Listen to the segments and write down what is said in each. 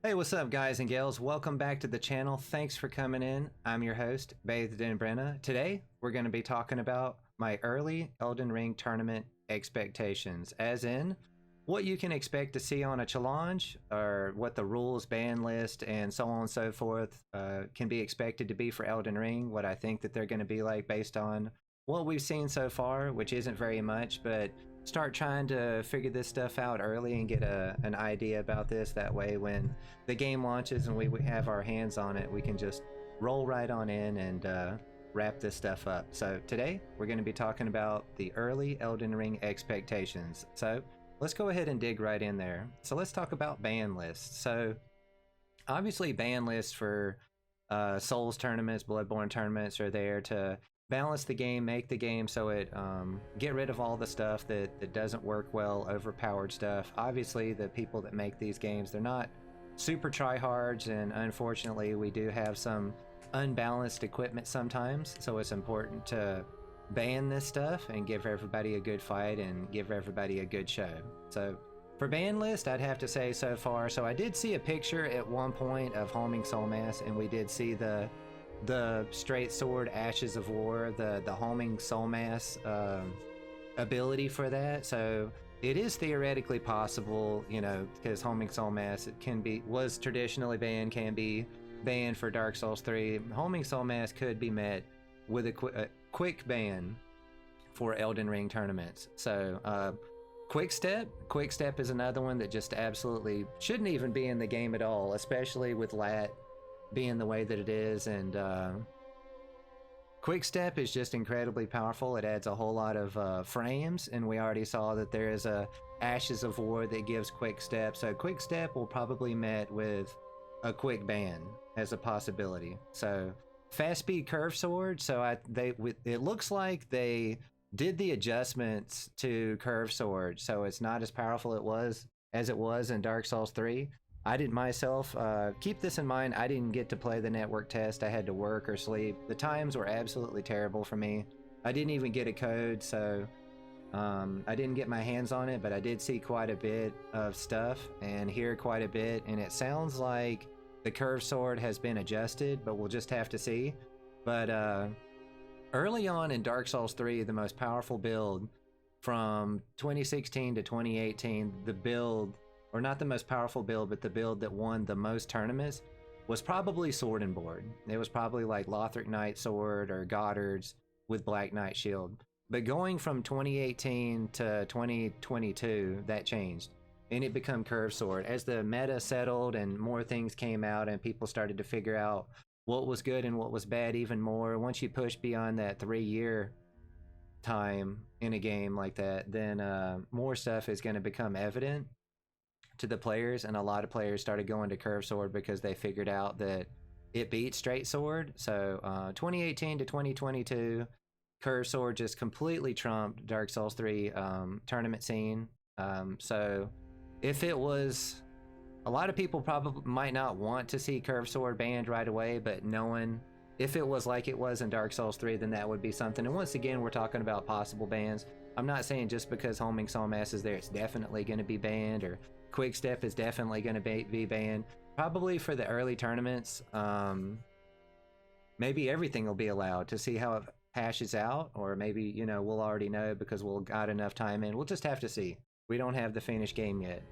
Hey, what's up, guys and gals? Welcome back to the channel. Thanks for coming in. I'm your host, BathedInBrena. Today, we're going to be talking about my early Elden Ring tournament expectations, as in what you can expect to see on a challenge, or what the rules, ban list, and so on and so forth can be expected to be for Elden Ring, what I think that they're going to be like based on what we've seen so far, which isn't very much, but start trying to figure this stuff out early and get an idea about this. That way when the game launches and we have our hands on it, we can just roll right on in and wrap this stuff up. So today we're going to be talking about the early Elden Ring expectations. So let's go ahead and dig right in there. So let's talk about ban lists. So obviously ban lists for Souls tournaments, Bloodborne tournaments are there to balance the game, make the game so it get rid of all the stuff that doesn't work well, overpowered stuff. Obviously the people that make these games, they're not super tryhards, and unfortunately we do have some unbalanced equipment sometimes, so it's important to ban this stuff and give everybody a good fight and give everybody a good show. So for ban list, I'd have to say so far, so I did see a picture at one point of Homing Soulmass, and we did see the straight sword Ashes of War, the homing Soulmass ability for that. So it is theoretically possible, you know, because homing Soulmass was traditionally banned, can be banned for Dark Souls 3. Homing Soulmass could be met with a quick ban for Elden Ring tournaments. So Quick Step is another one that just absolutely shouldn't even be in the game at all, especially with lat being the way that it is. And Quick Step is just incredibly powerful. It adds a whole lot of frames, and we already saw that there is a Ashes of War that gives Quick Step. So Quick Step will probably met with a quick ban as a possibility. So Fast Speed Curve Sword, so it looks like they did the adjustments to Curve Sword, so it's not as powerful as it was in Dark Souls 3. I did myself, keep this in mind, I didn't get to play the network test. I had to work or sleep. The times were absolutely terrible for me. I didn't even get a code, so I didn't get my hands on it, but I did see quite a bit of stuff and hear quite a bit, and it sounds like the curved sword has been adjusted, but we'll just have to see. But early on in Dark Souls 3, the most powerful build from 2016 to 2018, the build, or not the most powerful build, but the build that won the most tournaments, was probably Sword and Board. It was probably like Lothric Knight Sword or Goddard's with Black Knight Shield. But going from 2018 to 2022, that changed, and it became Curved Sword. As the meta settled and more things came out and people started to figure out what was good and what was bad even more, once you push beyond that 3-year time in a game like that, then more stuff is going to become evident to the players, and a lot of players started going to Curve Sword because they figured out that it beat Straight Sword. So 2018 to 2022, Curve Sword just completely trumped Dark Souls 3 tournament scene. So if it was, a lot of people probably might not want to see Curve Sword banned right away, but knowing if it was like it was in Dark Souls 3, then that would be something. And once again, we're talking about possible bans. I'm not saying just because Homing Soulmass is there, it's definitely going to be banned, or Quick Step is definitely going to be banned. Probably for the early tournaments, maybe everything will be allowed to see how it hashes out, or maybe, you know, we'll already know because we'll got enough time in. We'll just have to see. We don't have the finished game yet.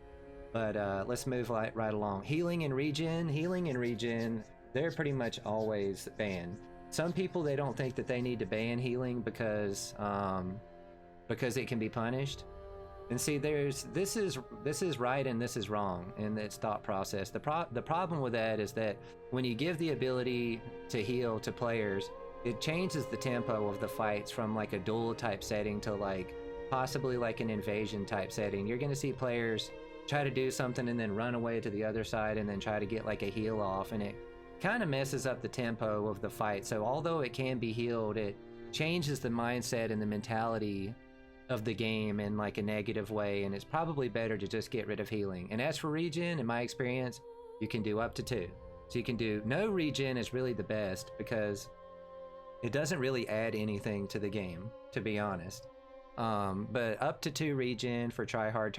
But let's move right along. Healing and regen, they're pretty much always banned. Some people, they don't think that they need to ban healing because it can be punished. And see, this is right and this is wrong in its thought process. The problem with that is that when you give the ability to heal to players, it changes the tempo of the fights from like a duel type setting to like possibly like an invasion type setting. You're going to see players try to do something and then run away to the other side and then try to get like a heal off, and it kind of messes up the tempo of the fight. So although it can be healed, it changes the mindset and the mentality of the game in like a negative way, and it's probably better to just get rid of healing. And as for regen, in my experience, you can do up to 2. So you can do no regen is really the best because it doesn't really add anything to the game, to be honest. But up to 2 regen for tryhard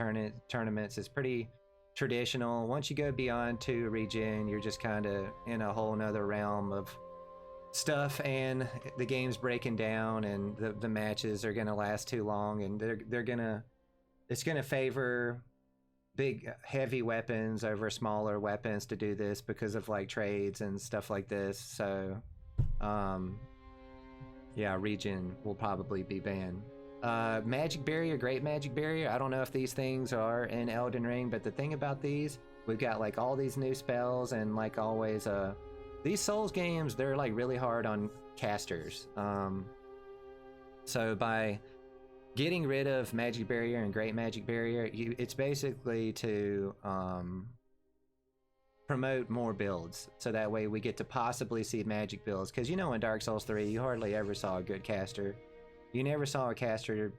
tournaments is pretty traditional. Once you go beyond 2 Regen, you're just kind of in a whole nother realm of stuff, and the game's breaking down, and the matches are gonna last too long, and it's gonna favor big heavy weapons over smaller weapons to do this because of like trades and stuff like this. So yeah, Regen will probably be banned. Magic Barrier, Great Magic Barrier, I don't know if these things are in Elden Ring, but the thing about these, we've got like all these new spells, and like always these Souls games, they're like really hard on casters. So by getting rid of Magic Barrier and Great Magic Barrier, it's basically to promote more builds, so that way we get to possibly see magic builds. Because you know, in Dark Souls 3, you hardly ever saw a good caster. You never saw a caster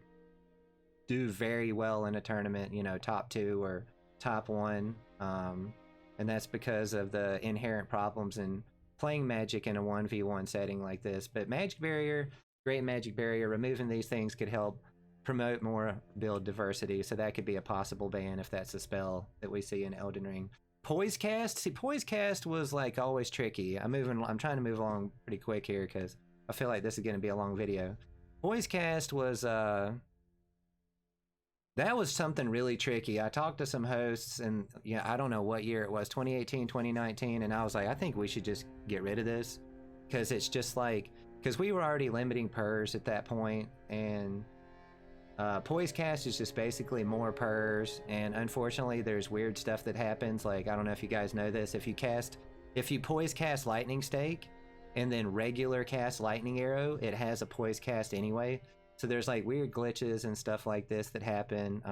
do very well in a tournament, you know, top 2 or top 1. And that's because of the inherent problems in playing Magic in a 1v1 setting like this. But Magic Barrier, Great Magic Barrier, removing these things could help promote more build diversity, so that could be a possible ban if that's a spell that we see in Elden Ring. Poise Cast, see, Poise Cast was like always tricky. I'm trying to move along pretty quick here because I feel like this is going to be a long video. Poise Cast was that was something really tricky. I talked to some hosts, and yeah, I don't know what year it was, 2018, 2019, and I was like, I think we should just get rid of this, because it's just like, because we were already limiting pers at that point, and Poise Cast is just basically more pers, and unfortunately there's weird stuff that happens. Like, I don't know if you guys know this, if you Poise Cast Lightning Stake and then regular cast Lightning Arrow, it has a Poise Cast anyway. So there's like weird glitches and stuff like this that happen.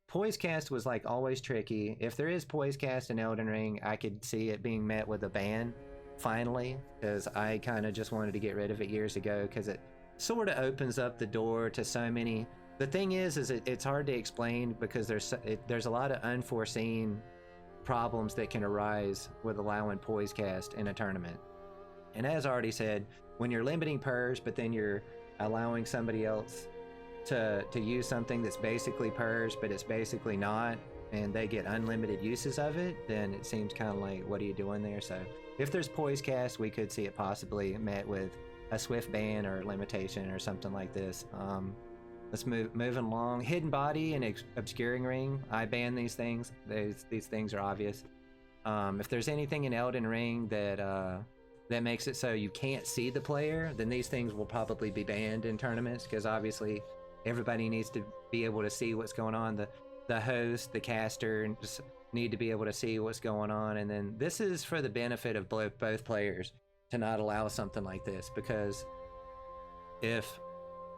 Poise Cast was like always tricky. If there is Poise Cast in Elden Ring, I could see it being met with a ban finally, because I kind of just wanted to get rid of it years ago, because it sort of opens up the door to so many. The thing is it's hard to explain, because there's a lot of unforeseen problems that can arise with allowing Poise Cast in a tournament. And as I already said, when you're limiting pers, but then you're allowing somebody else to use something that's basically pers, but it's basically not, and they get unlimited uses of it, then it seems kind of like, what are you doing there? So if there's Poise Cast, we could see it possibly met with a swift ban or limitation or something like this. Let's moving along. Hidden Body and Obscuring Ring, I ban these things. These things are obvious. If there's anything in Elden Ring that makes it so you can't see the player, then these things will probably be banned in tournaments, because obviously everybody needs to be able to see what's going on. The host, the caster, just need to be able to see what's going on. And then this is for the benefit of both players to not allow something like this, because if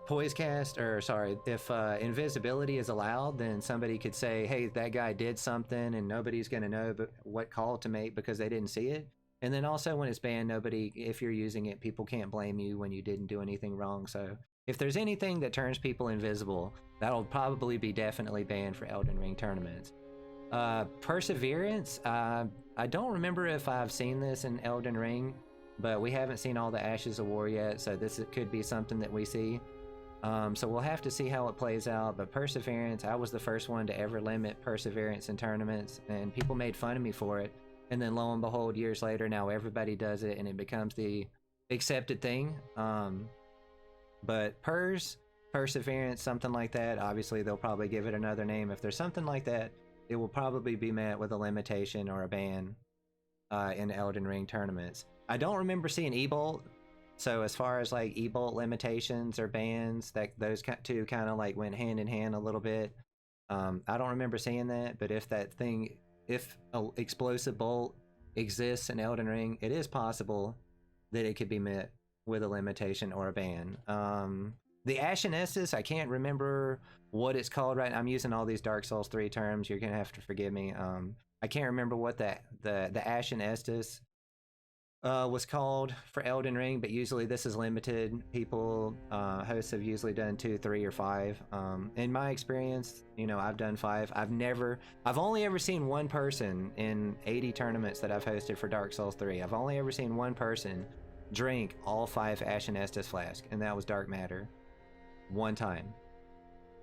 if invisibility is allowed, then somebody could say, hey, that guy did something, and nobody's going to know what call to make because they didn't see it. And then also when it's banned, if you're using it, people can't blame you when you didn't do anything wrong. So if there's anything that turns people invisible, that'll probably be definitely banned for Elden Ring tournaments. Perseverance, I don't remember if I've seen this in Elden Ring, but we haven't seen all the Ashes of War yet, so this could be something that we see. So we'll have to see how it plays out. But Perseverance, I was the first one to ever limit Perseverance in tournaments, and people made fun of me for it. And then lo and behold, years later, now everybody does it, and it becomes the accepted thing. But Perseverance, something like that, obviously they'll probably give it another name. If there's something like that, it will probably be met with a limitation or a ban in Elden Ring tournaments. I don't remember seeing E-Bolt. So as far as like E-Bolt limitations or bans, those two kind of like went hand in hand a little bit. I don't remember seeing that, but if an explosive bolt exists in Elden Ring, it is possible that it could be met with a limitation or a ban. The Ashinesses, I can't remember what it's called right now. I'm using all these Dark Souls 3 terms. You're gonna have to forgive me. I can't remember what the Ashinesses was called for Elden Ring, but usually this is limited. Hosts have usually done 2, 3, or 5. In my experience, I've done 5. I've only ever seen one person in 80 tournaments that I've hosted for Dark Souls 3. I've only ever seen one person drink all 5 Ashinesses flasks, and that was Dark Matter. One time.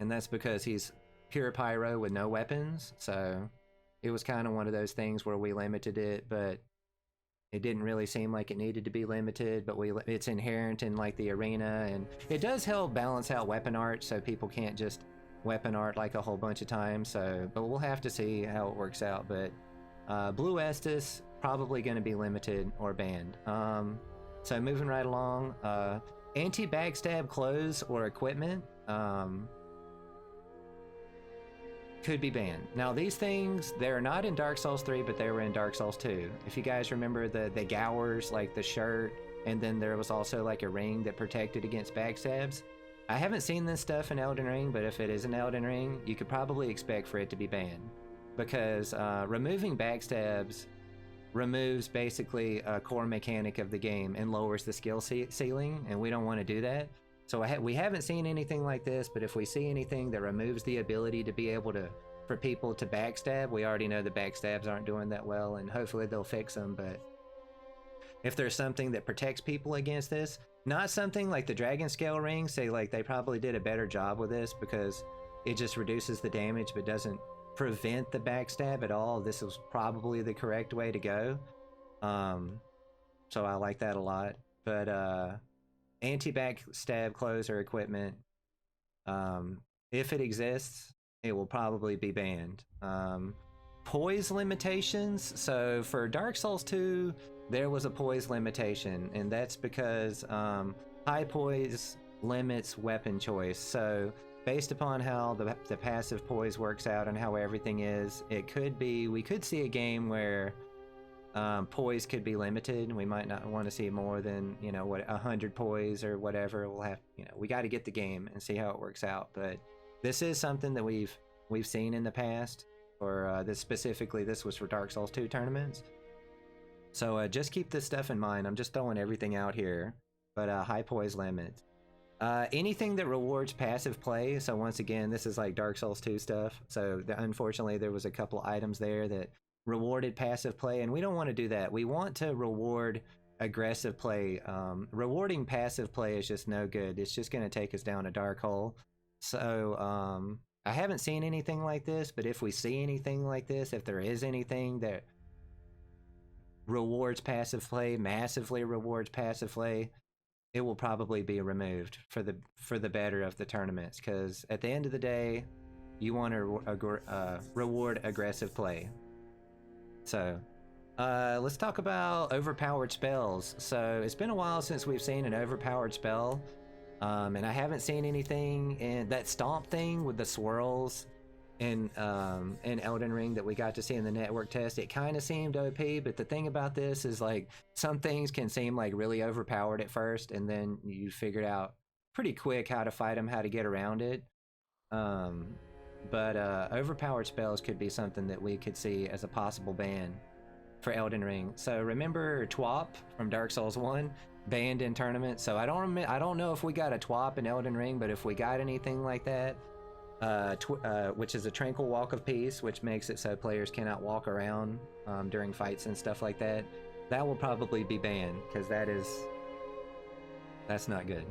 And that's because he's pure pyro with no weapons, so it was kind of one of those things where we limited it, but it didn't really seem like it needed to be limited, but it's inherent in like the arena, and it does help balance out weapon art so people can't just weapon art like a whole bunch of times. So, but we'll have to see how it works out. But Blue Estus probably going to be limited or banned. So moving right along, anti-backstab clothes or equipment could be banned. Now these things, they're not in Dark Souls 3, but they were in Dark Souls 2. If you guys remember the gaels, like the shirt, and then there was also like a ring that protected against backstabs. I haven't seen this stuff in Elden Ring, but if it is in Elden Ring, you could probably expect for it to be banned. Because removing backstabs removes basically a core mechanic of the game and lowers the skill ceiling, and we don't want to do that. So we haven't seen anything like this, but if we see anything that removes the ability to be able to, for people to backstab, we already know the backstabs aren't doing that well, and hopefully they'll fix them. But if there's something that protects people against this, not something like the Dragon Scale Ring, say like they probably did a better job with this because it just reduces the damage but doesn't prevent the backstab at all. This was probably the correct way to go. So I like that a lot. But anti-backstab clothes or equipment, if it exists, it will probably be banned. Poise limitations. So for Dark Souls 2, there was a poise limitation, and that's because high poise limits weapon choice. So based upon how the passive poise works out and how everything is, it could be, we could see a game where poise could be limited. We might not want to see more than, you know, what, 100 poise or whatever. We'll have, you know, we got to get the game and see how it works out. But this is something that we've seen in the past, or this specifically, this was for Dark Souls 2 tournaments. So just keep this stuff in mind. I'm just throwing everything out here, but high poise limits. Anything that rewards passive play. So once again, this is like Dark Souls 2 stuff. So unfortunately, there was a couple items there that rewarded passive play, and we don't want to do that. We want to reward aggressive play. Rewarding passive play is just no good. It's just going to take us down a dark hole. So I haven't seen anything like this, but if we see anything like this, if there is anything that rewards passive play, massively rewards passive play, it will probably be removed for the better of the tournaments, because at the end of the day, you want to reward aggressive play. So let's talk about overpowered spells. So it's been a while since we've seen an overpowered spell, and I haven't seen anything in that stomp thing with the swirls in Elden Ring that we got to see in the network test. It kind of seemed OP, but the thing about this is, like, some things can seem like really overpowered at first, and then you figured out pretty quick how to fight them, how to get around it. But overpowered spells could be something that we could see as a possible ban for Elden Ring. So remember TWAP from Dark Souls 1 banned in tournament? So I don't know if we got a TWAP in Elden Ring, but if we got anything like that, which is a tranquil walk of peace, which makes it so players cannot walk around during fights and stuff like that, that will probably be banned, because that's not good.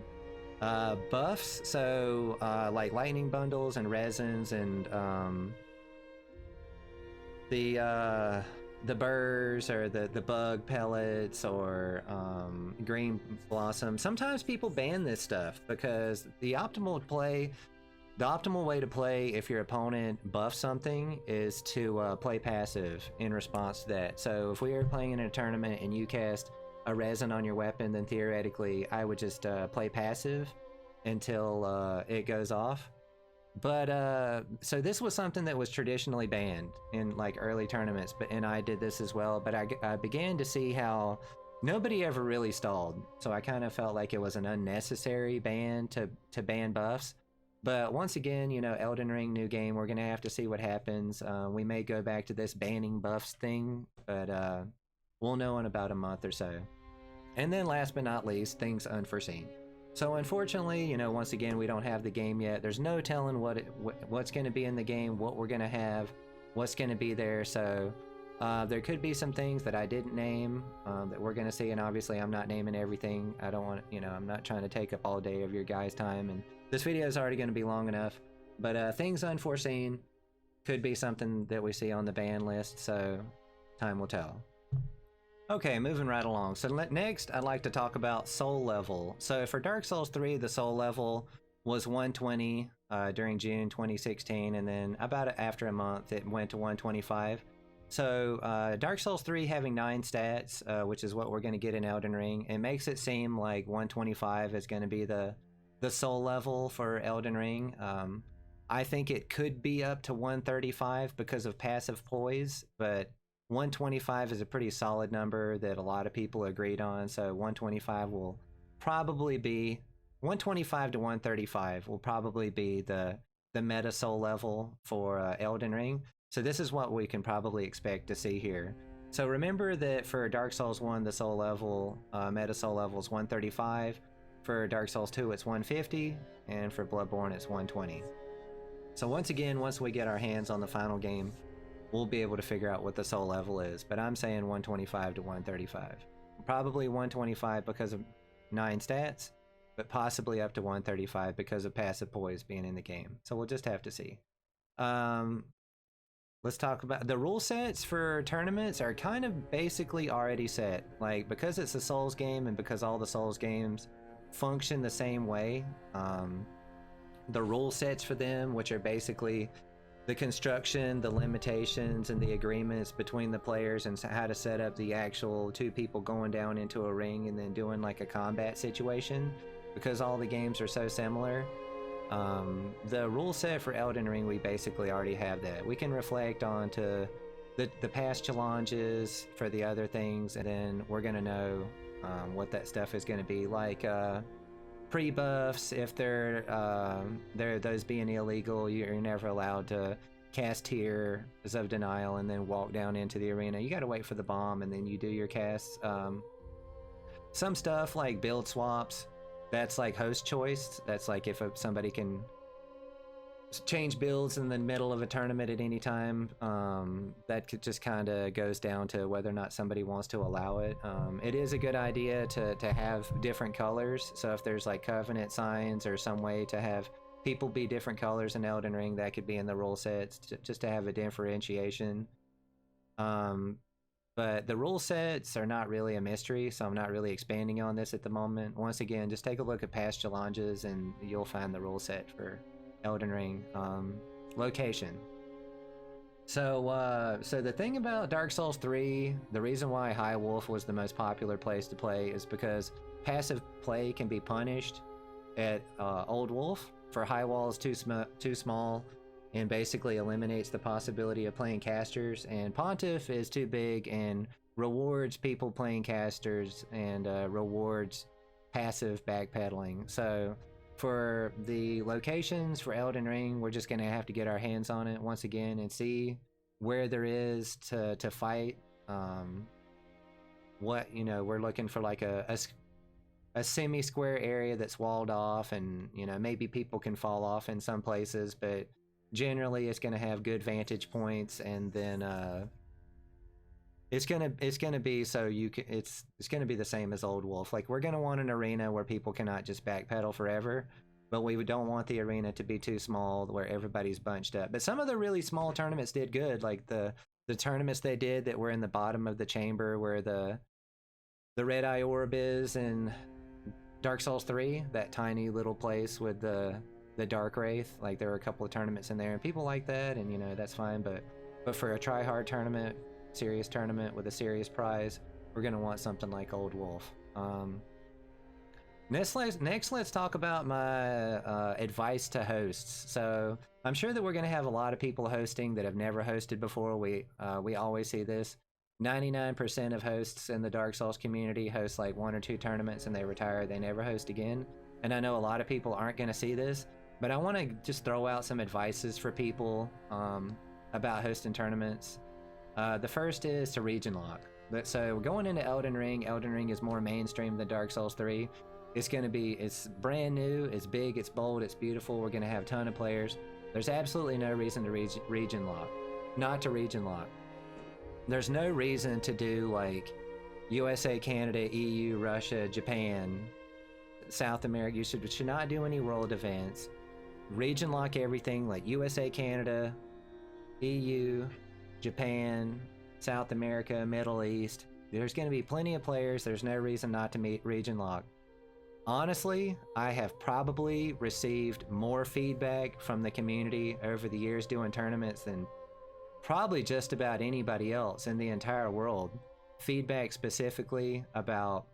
Buffs, so like lightning bundles and resins and the burrs or the bug pellets or green blossom. Sometimes people ban this stuff because the optimal way to play if your opponent buffs something is to play passive in response to that. So if we are playing in a tournament and you cast a resin on your weapon, then theoretically I would just play passive until it goes off. But so this was something that was traditionally banned in like early tournaments, and I did this as well, but I began to see how nobody ever really stalled, so I kind of felt like it was an unnecessary ban to ban buffs. But once again, you know, Elden Ring, new game, we're gonna have to see what happens. We may go back to this banning buffs thing, but we'll know in about a month or so. And then last but not least, things unforeseen. So unfortunately, you know, once again, we don't have the game yet. There's no telling what's going to be in the game, what we're going to have, what's going to be there. So there could be some things that I didn't name that we're going to see. And obviously, I'm not naming everything. I don't want, you know, I'm not trying to take up all day of your guys' time. And this video is already going to be long enough. But things unforeseen. Could be something that we see on the ban list, so time will tell. Okay, moving right along. So next, I'd like to talk about soul level. So for Dark Souls 3, the soul level was 120 during June 2016, and then about after a month, it went to 125. So Dark Souls 3 having 9 stats, which is what we're going to get in Elden Ring, it makes it seem like 125 is going to be the soul level for Elden Ring. I think it could be up to 135 because of passive poise, but 125 is a pretty solid number that a lot of people agreed on, so 125 will probably be 125 to 135 will probably be the meta soul level for Elden Ring. So this is what we can probably expect to see here. So remember that for Dark Souls 1, the soul level, meta soul level is 135. For Dark Souls 2, it's 150, and for Bloodborne, it's 120. So once again, once we get our hands on the final game, we'll be able to figure out what the soul level is. But I'm saying 125 to 135. Probably 125 because of 9 stats, but possibly up to 135 because of passive poise being in the game. So we'll just have to see. Let's talk about the rule sets for tournaments are kind of basically already set. Like, because it's a Souls game and because all the Souls games function the same way, the rule sets for them, which are basically the construction, the limitations, and the agreements between the players and how to set up the actual 2 people going down into a ring and then doing like a combat situation, because all the games are so similar. The rule set for Elden Ring, we basically already have that. We can reflect on to the past challenges for the other things, and then we're going to know what that stuff is going to be like. Pre-buffs, if they're those being illegal, you're never allowed to cast Tears of Denial and then walk down into the arena. You got to wait for the bomb and then you do your casts. Some stuff like build swaps, that's like host choice. That's like if somebody can change builds in the middle of a tournament at any time. That could just kind of goes down to whether or not somebody wants to allow it. It is a good idea to have different colors. So if there's like covenant signs or some way to have people be different colors in Elden Ring, that could be in the rule sets just to have a differentiation. But the rule sets are not really a mystery, so I'm not really expanding on this at the moment. Once again, just take a look at past challenges and you'll find the rule set for Elden Ring. Location. So the thing about Dark Souls 3, the reason why High Wolf was the most popular place to play is because passive play can be punished at Old Wolf. For High Wall is too small and basically eliminates the possibility of playing casters, and Pontiff is too big and rewards people playing casters and rewards passive backpedaling. So for the locations for Elden Ring, we're just gonna have to get our hands on it once again and see where there is to fight. What, you know, we're looking for like a semi-square area that's walled off, and you know, maybe people can fall off in some places, but generally it's going to have good vantage points, and then it's gonna be so you can it's gonna be the same as Old Wolf. Like, we're gonna want an arena where people cannot just backpedal forever, but we don't want the arena to be too small where everybody's bunched up. But some of the really small tournaments did good, like the tournaments they did that were in the bottom of the chamber where the Red Eye Orb is in Dark Souls 3, that tiny little place with the Dark Wraith. Like, there were a couple of tournaments in there and people like that, and you know, that's fine. But for a try-hard tournament, serious tournament with a serious prize, we're gonna want something like Old Wolf. Next, let's talk about my advice to hosts. So I'm sure that we're gonna have a lot of people hosting that have never hosted before. We always see this. 99% of hosts in the Dark Souls community host like 1 or 2 tournaments and they retire. They never host again. And I know a lot of people aren't gonna see this, but I want to just throw out some advices for people about hosting tournaments. The first is to region lock. So going into Elden Ring is more mainstream than Dark Souls 3. It's brand new, it's big, it's bold, it's beautiful. We're gonna have a ton of players. There's absolutely no reason to region lock. Not to region lock. There's no reason to do like USA, Canada, EU, Russia, Japan, South America. You should not do any world events. Region lock everything, like USA, Canada, EU, Japan, South America, Middle East. There's going to be plenty of players. There's no reason not to meet region lock. Honestly, I have probably received more feedback from the community over the years doing tournaments than probably just about anybody else in the entire world. Feedback specifically about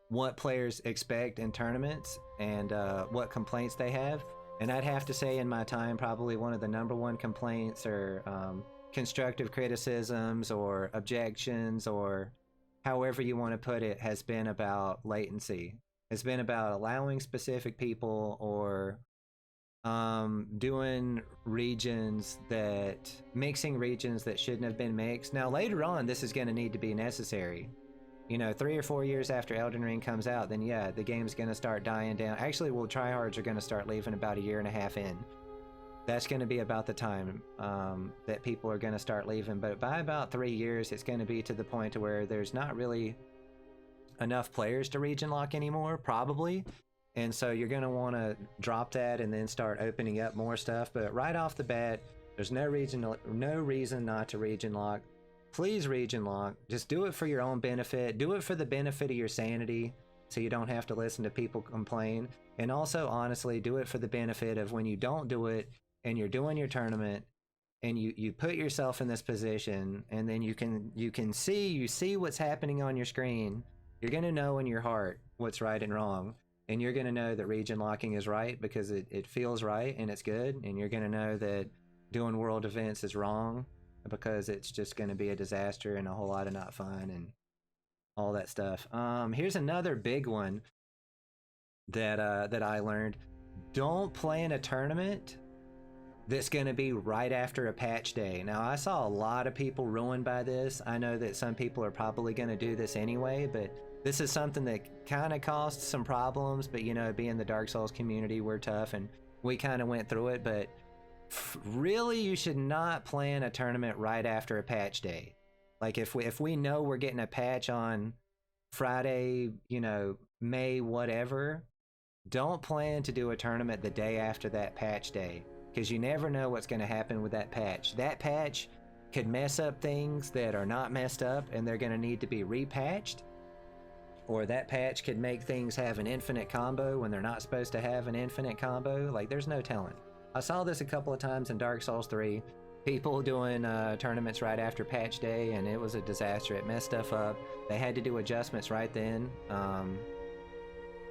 what players expect in tournaments and what complaints they have. And I'd have to say in my time, probably one of the #1 complaints or constructive criticisms or objections or however you want to put it has been about latency. It's been about allowing specific people or doing regions that mixing regions that shouldn't have been mixed. Now later on this is going to need to be necessary, you know, 3 or 4 years after Elden Ring comes out, then yeah, the game's going to start dying down. Actually, well, tryhards are going to start leaving about 1.5 years in. That's going to be about the time that people are going to start leaving, but by about 3 years it's going to be to the point to where there's not really enough players to region lock anymore, probably. And so you're going to want to drop that and then start opening up more stuff. But right off the bat, there's no reason not to region lock. Please region lock. Just do it for your own benefit. Do it for the benefit of your sanity so you don't have to listen to people complain. And also, honestly, do it for the benefit of when you don't do it and you're doing your tournament and you put yourself in this position and then you see what's happening on your screen. You're going to know in your heart what's right and wrong. And you're going to know that region locking is right because it feels right and it's good. And you're going to know that doing world events is wrong because it's just going to be a disaster and a whole lot of not fun and all that stuff. Here's another big one that I learned. Don't plan a tournament that's going to be right after a patch day. Now, I saw a lot of people ruined by this. I know that some people are probably going to do this anyway, but this is something that kind of caused some problems. But, you know, being the Dark Souls community, we're tough and we kind of went through it. But really, you should not plan a tournament right after a patch day. Like if we know we're getting a patch on Friday, you know, May whatever, don't plan to do a tournament the day after that patch day, because you never know what's going to happen with that patch. That patch could mess up things that are not messed up and they're going to need to be repatched, or that patch could make things have an infinite combo when they're not supposed to have an infinite combo. Like, there's no telling. I saw this a couple of times in Dark Souls 3. People doing tournaments right after patch day, and it was a disaster. It messed stuff up. They had to do adjustments right then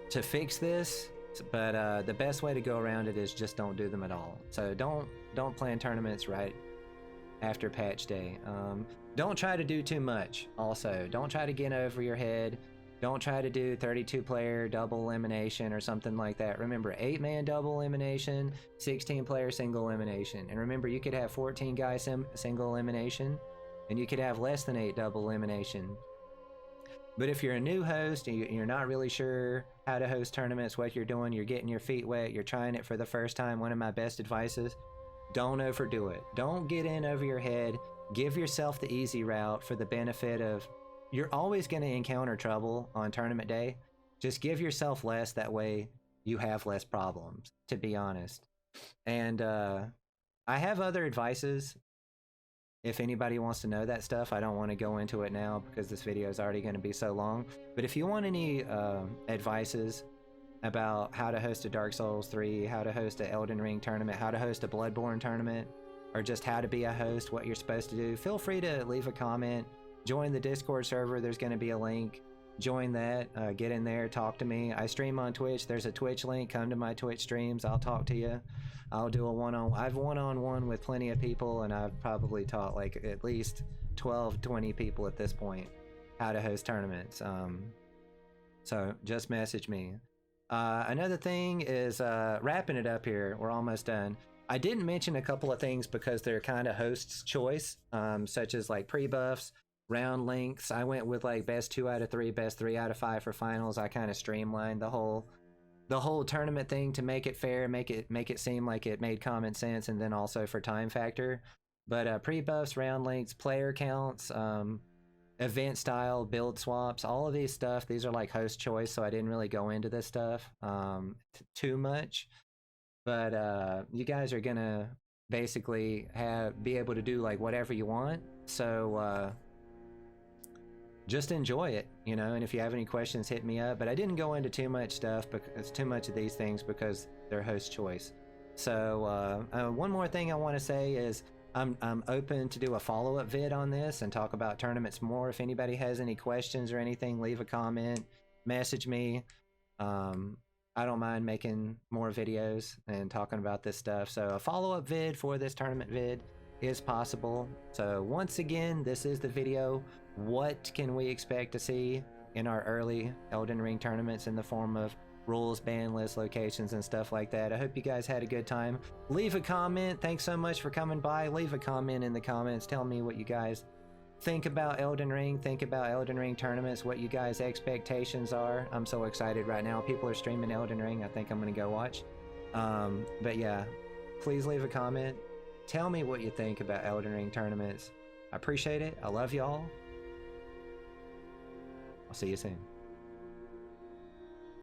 to fix this. But the best way to go around it is just don't do them at all. So don't plan tournaments right after patch day. Don't try to do too much. Also, don't try to get over your head. Don't try to do 32-player double elimination or something like that. Remember, 8-man double elimination, 16-player single elimination. And remember, you could have 14-guy single elimination, and you could have less than 8 double elimination. But if you're a new host and you're not really sure how to host tournaments, what you're doing, you're getting your feet wet, you're trying it for the first time, one of my best advices, don't overdo it. Don't get in over your head. Give yourself the easy route for the benefit of... You're always going to encounter trouble on tournament day. Just give yourself less, that way you have less problems, to be honest. And I have other advices if anybody wants to know that stuff. I don't want to go into it now because this video is already going to be so long. But if you want any advices about how to host a Dark Souls 3, how to host an Elden Ring tournament, how to host a Bloodborne tournament, or just how to be a host, what you're supposed to do, feel free to leave a comment. Join the Discord server. There's going to be a link. Join that. Get in there. Talk to me. I stream on Twitch. There's a Twitch link. Come to my Twitch streams. I'll talk to you. I'll do a I've one-on-one with plenty of people, and I've probably taught like at least 12, 20 people at this point how to host tournaments. So just message me. Another thing is wrapping it up here. We're almost done. I didn't mention a couple of things because they're kind of host's choice, such as like pre-buffs, round lengths. I went with like best 2 out of 3, best 3 out of 5 for finals. I kind of streamlined the whole tournament thing to make it fair, make it seem like it made common sense, and then also for time factor. But pre-buffs, round lengths, player counts, event style, build swaps, all of these stuff, these are like host choice, so I didn't really go into this stuff too much. But you guys are gonna basically be able to do like whatever you want. So just enjoy it, you know. And if you have any questions, hit me up. But I didn't go into too much stuff, because too much of these things, because they're host choice. So one more thing I want to say is I'm open to do a follow-up vid on this and talk about tournaments more. If anybody has any questions or anything, leave a comment, message me. I don't mind making more videos and talking about this stuff. So a follow-up vid for this tournament vid is possible. So once again, this is the video. What can we expect to see in our early Elden Ring tournaments in the form of rules, ban list, locations, and stuff like that? I hope you guys had a good time. Leave a comment. Thanks so much for coming by. Leave a comment in the comments. Tell me what you guys think about Elden Ring. Think about Elden Ring tournaments, what you guys' expectations are. I'm so excited right now. People are streaming Elden Ring. I think I'm gonna go watch. But yeah, please leave a comment. Tell me what you think about Elden Ring tournaments. I appreciate it. I love y'all. I'll see you soon.